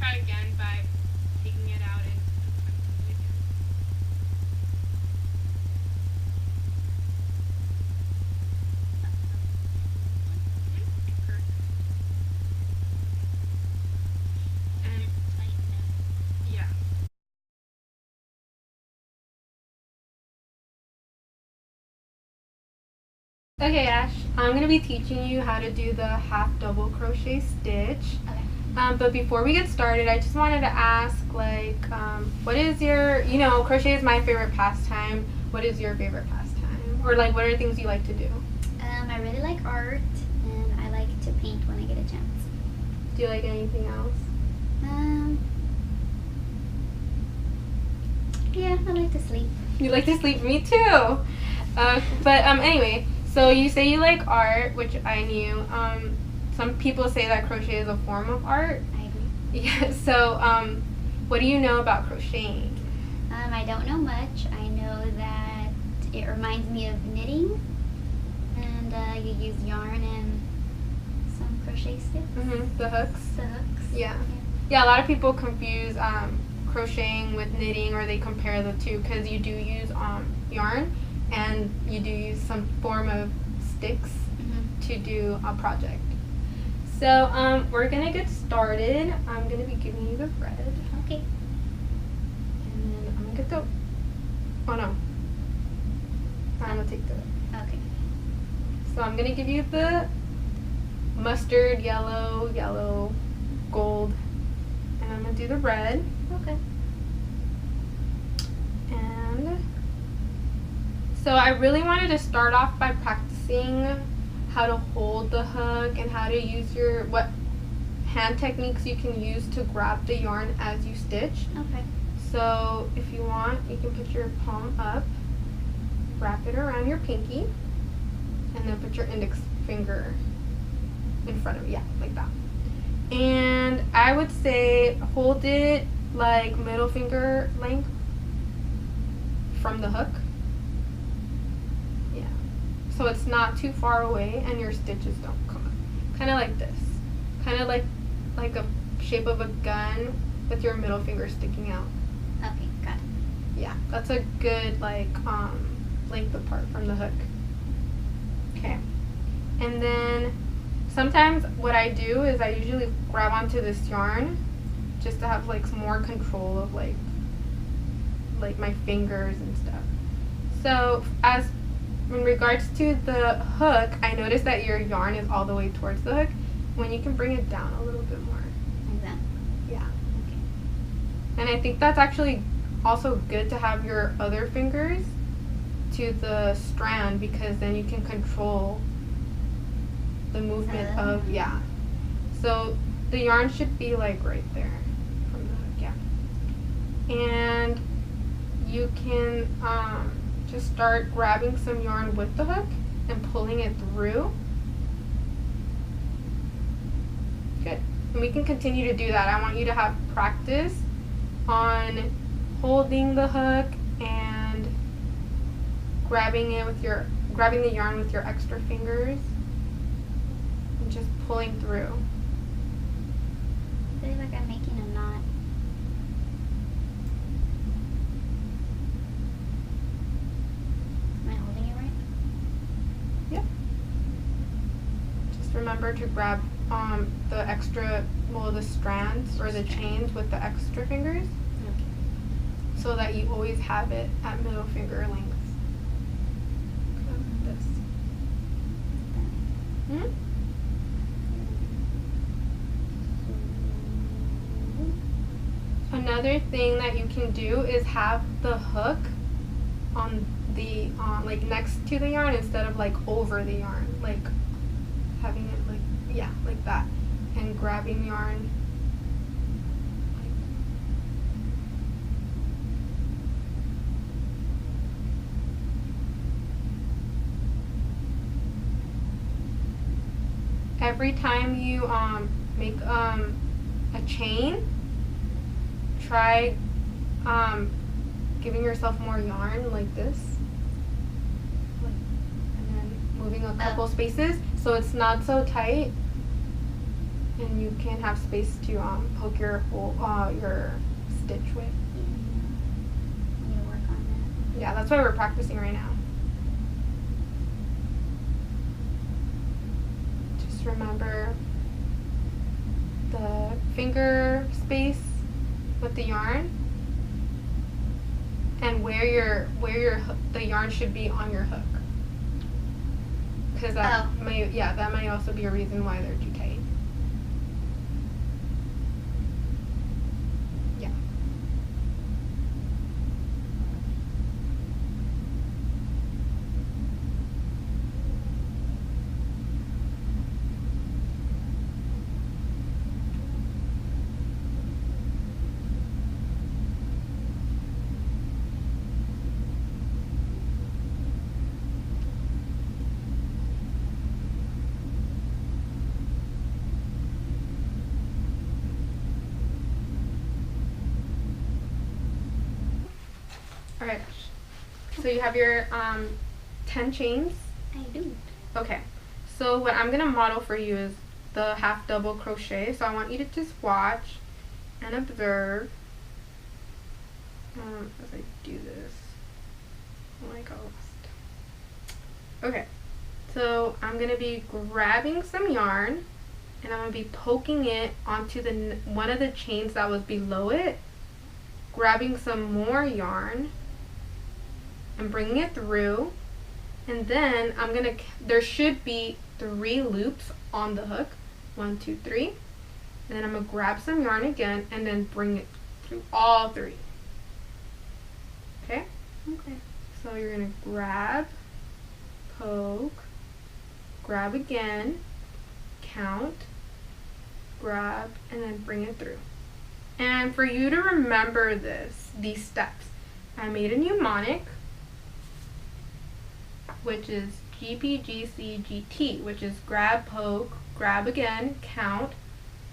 try again by taking it out and unfolding it again. Perfect. And yeah. Okay, Ash, I'm going to be teaching you how to do the half double crochet stitch. Okay. But before we get started, I just wanted to ask, like, what is your, crochet is my favorite pastime. What is your favorite pastime? Or, like, what are things you like to do? I really like art, and I like to paint when I get a chance. Do you like anything else? Yeah, I like to sleep. You like to sleep? Me too. Anyway, so you say you like art, which I knew. Some people say that crochet is a form of art. I agree. Yeah. So, what do you know about crocheting? I don't know much. I know that it reminds me of knitting, and you use yarn and some crochet sticks. Mm-hmm. The hooks. The hooks. Yeah. Yeah. A lot of people confuse crocheting with knitting, or they compare the two, because you do use yarn and you do use some form of sticks to do a project. So we're gonna get started. I'm gonna be giving you the thread. Okay. And then I'm gonna get the. Oh no. I'm gonna take the. Okay. So I'm gonna give you the mustard, yellow, gold, and I'm gonna do the red. Okay. And so I really wanted to start off by practicing how to hold the hook and how to use what hand techniques you can use to grab the yarn as you stitch. Okay. So if you want, you can put your palm up, wrap it around your pinky, and then put your index finger in front of you, yeah, like that. And I would say hold it like middle finger length from the hook. Yeah. So it's not too far away and your stitches don't come up. Kind of like this. Kind of like a shape of a gun with your middle finger sticking out. Okay, got it. Yeah, that's a good length apart from the hook. Okay. And then sometimes what I do is I usually grab onto this yarn just to have like some more control of like my fingers and stuff. So as in regards to the hook, I noticed that your yarn is all the way towards the hook when you can bring it down a little bit more. Like that. Yeah. Okay. And I think that's actually also good to have your other fingers to the strand, because then you can control the movement of, yeah. So the yarn should be like right there from the hook, yeah. And you can just start grabbing some yarn with the hook and pulling it through. Good. And we can continue to do that. I want you to have practice on holding the hook and grabbing the yarn with your extra fingers and just pulling through. I feel like I'm making a knot. Am I holding it right? Yep. Just remember to grab the strands or the chains with the extra fingers, so that you always have it at middle finger length. Like this. Another thing that you can do is have the hook on the like next to the yarn instead of like over the yarn, like having it like, yeah, like that, and grabbing yarn. Every time you make a chain, try giving yourself more yarn like this, and then moving a couple spaces so it's not so tight. And you can have space to poke your hole, your stitch with. I need to work on that. Yeah, that's why we're practicing right now. Just remember the finger space with the yarn, and where the yarn should be on your hook. Because that might also be a reason why they're too tight. Yeah. Alright, so you have your 10 chains? I do. Okay, so what I'm going to model for you is the half double crochet, so I want you to just watch and observe as I do this. Oh my gosh. Okay, so I'm going to be grabbing some yarn and I'm going to be poking it onto one of the chains that was below it, grabbing some more yarn and bringing it through, and then there should be 3 loops on the hook, 1, 2, 3, and then I'm gonna grab some yarn again and then bring it through all 3. Okay? Okay. So you're gonna grab, poke, grab again, count, grab, and then bring it through. And for you to remember these steps, I made a mnemonic, which is GPGCGT, which is grab, poke, grab again, count,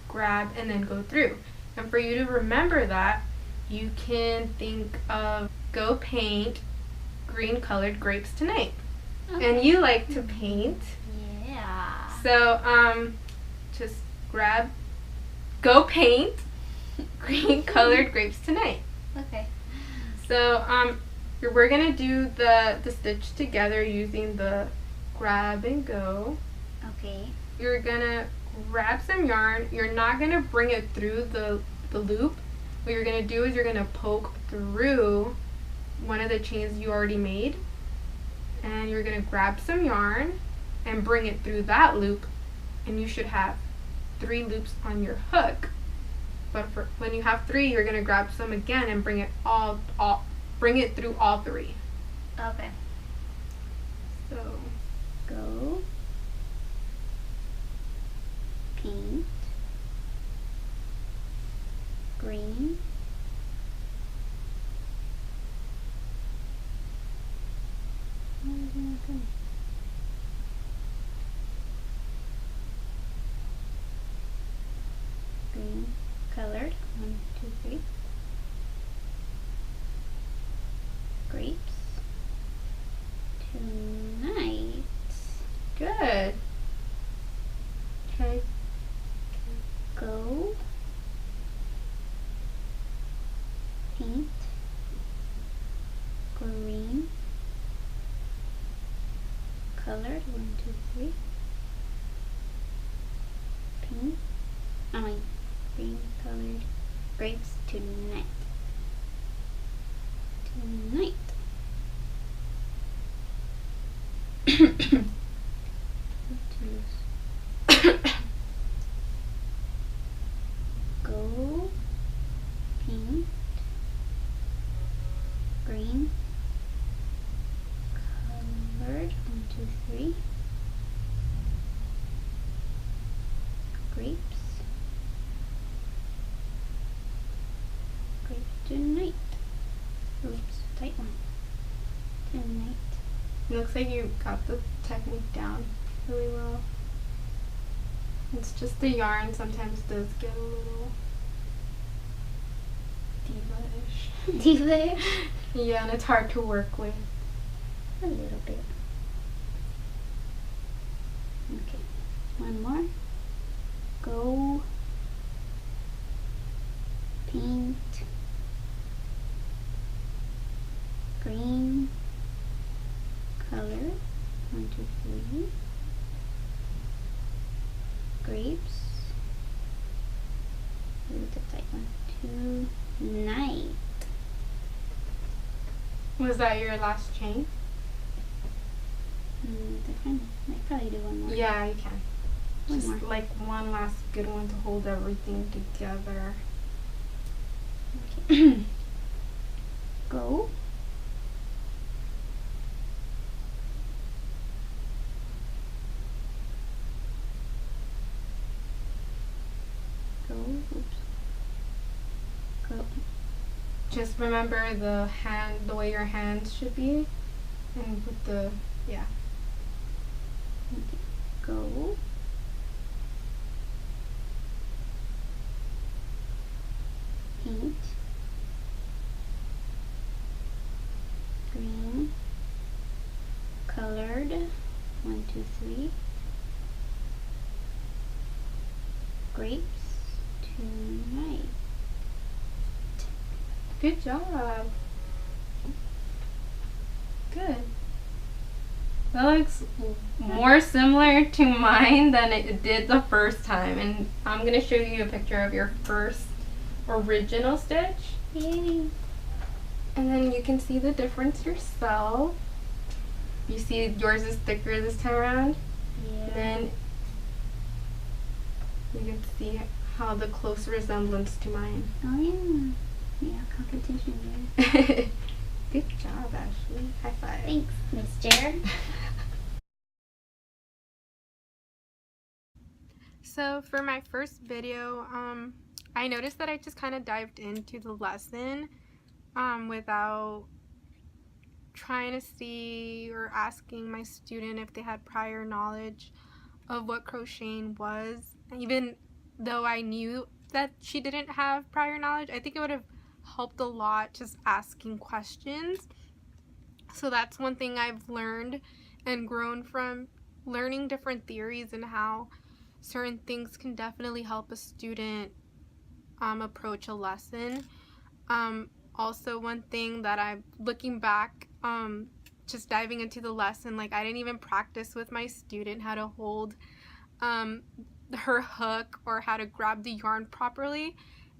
grab, and then go through. And for you to remember that, you can think of go paint green colored grapes tonight. Okay. And you like to paint. Yeah. So just go paint green colored grapes tonight. Okay. So we're gonna do the stitch together using the grab and go. Okay. You're gonna grab some yarn. You're not gonna bring it through the loop. What you're gonna do is you're gonna poke through one of the chains you already made, and you're gonna grab some yarn and bring it through that loop, and you should have 3 loops on your hook. But when you have 3, you're gonna grab some again and bring it through all 3. Okay. So go, paint, green, green colored, 1, 2, 3. Grapes tonight. good. Okay. Go, paint, green colored, 1, 2, 3. Paint, green colored grapes tonight. Tonight. Go, paint, green colored, 1, 2, 3. Grapes. Grapes tonight. Oops, tight one. Tonight. Looks like you got the technique down really well. It's just the yarn sometimes does get a little diva-ish. Diva-ish? Yeah, and it's hard to work with. A little bit. Okay. One more. Go paint, green, color, 1, 2, 3, grapes, ooh, the tight 1, 2, night. Was that your last chain? I probably do one more. Yeah, you can. One Just more. like one last good one to hold everything together. Okay. Go. Go. Oops. Go. Just remember the way your hands should be, and with the, yeah. Okay. Go. Paint. Green. Colored. 1, 2, 3. Grapes. Tonight. Good job. Good. That looks more similar to mine than it did the first time. And I'm going to show you a picture of your first original stitch. Yay. And then you can see the difference yourself. You see yours is thicker this time around. Yeah. And then you can see how the close resemblance to mine. Oh yeah. Yeah, competition there. Good job, Ashley. High five. Thanks, Miss Jared. So for my first video, I noticed that I just kind of dived into the lesson without trying to see or asking my student if they had prior knowledge of what crocheting was. Even though I knew that she didn't have prior knowledge, I think it would have helped a lot just asking questions. So that's one thing I've learned and grown from learning different theories and how certain things can definitely help a student approach a lesson. Also, one thing that I'm looking back, just diving into the lesson, like I didn't even practice with my student how to hold her hook or how to grab the yarn properly,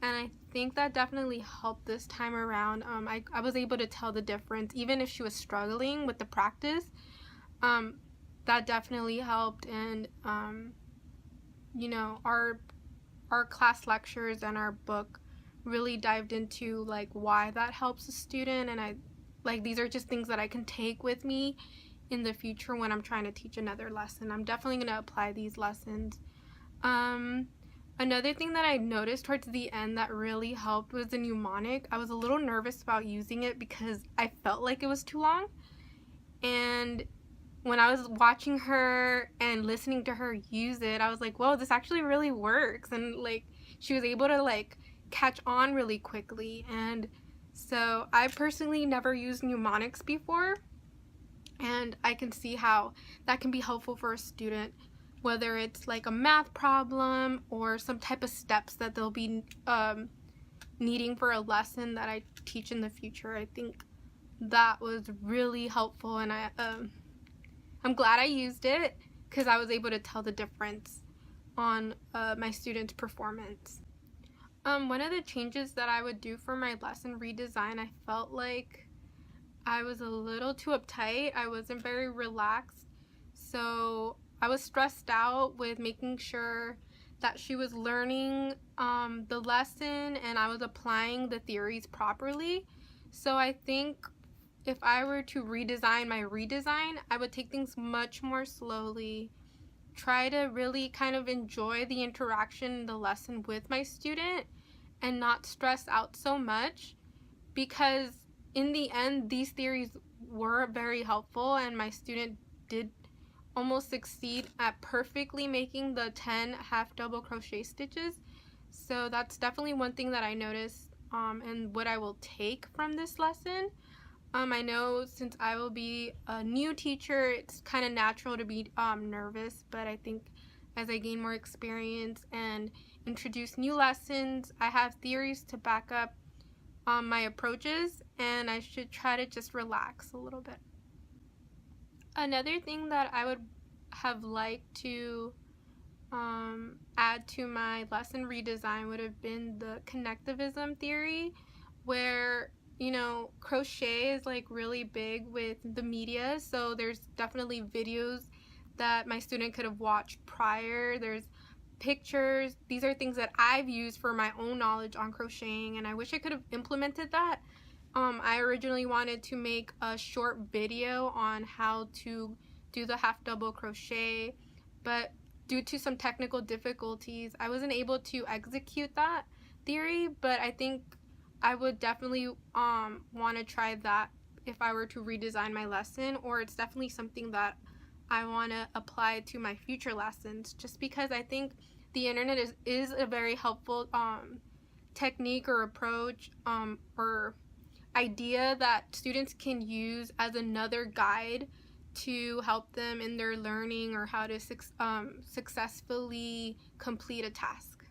and I think that definitely helped this time around. I was able to tell the difference even if she was struggling with the practice. That definitely helped, and you know, our class lectures and our book really dived into like why that helps a student, and I like these are just things that I can take with me in the future when I'm trying to teach another lesson. I'm definitely going to apply these lessons. Another thing that I noticed towards the end that really helped was the mnemonic. I was a little nervous about using it because I felt like it was too long, and when I was watching her and listening to her use it, I was like, whoa, this actually really works. And like she was able to like catch on really quickly. And so I personally never used mnemonics before, and I can see how that can be helpful for a student, whether it's like a math problem or some type of steps that they'll be needing for a lesson that I teach in the future. I think that was really helpful, and I'm glad I used it because I was able to tell the difference on my students' performance. One of the changes that I would do for my lesson redesign, I felt like I was a little too uptight. I wasn't very relaxed. So I was stressed out with making sure that she was learning the lesson and I was applying the theories properly. So I think if I were to redesign my redesign, I would take things much more slowly, try to really kind of enjoy the interaction in the lesson with my student and not stress out so much, because in the end these theories were very helpful and my student did almost succeed at perfectly making the 10 half double crochet stitches. So that's definitely one thing that I noticed and what I will take from this lesson. I know since I will be a new teacher, it's kind of natural to be nervous, but I think as I gain more experience and introduce new lessons, I have theories to back up my approaches, and I should try to just relax a little bit. Another thing that I would have liked to add to my lesson redesign would have been the connectivism theory, where, you know, crochet is like really big with the media, so there's definitely videos that my student could have watched prior. There's pictures. These are things that I've used for my own knowledge on crocheting, and I wish I could have implemented that. I originally wanted to make a short video on how to do the half double crochet, but due to some technical difficulties, I wasn't able to execute that theory, but I think I would definitely want to try that if I were to redesign my lesson, or it's definitely something that I want to apply to my future lessons, just because I think the internet is a very helpful technique or approach or idea that students can use as another guide to help them in their learning or how to successfully complete a task.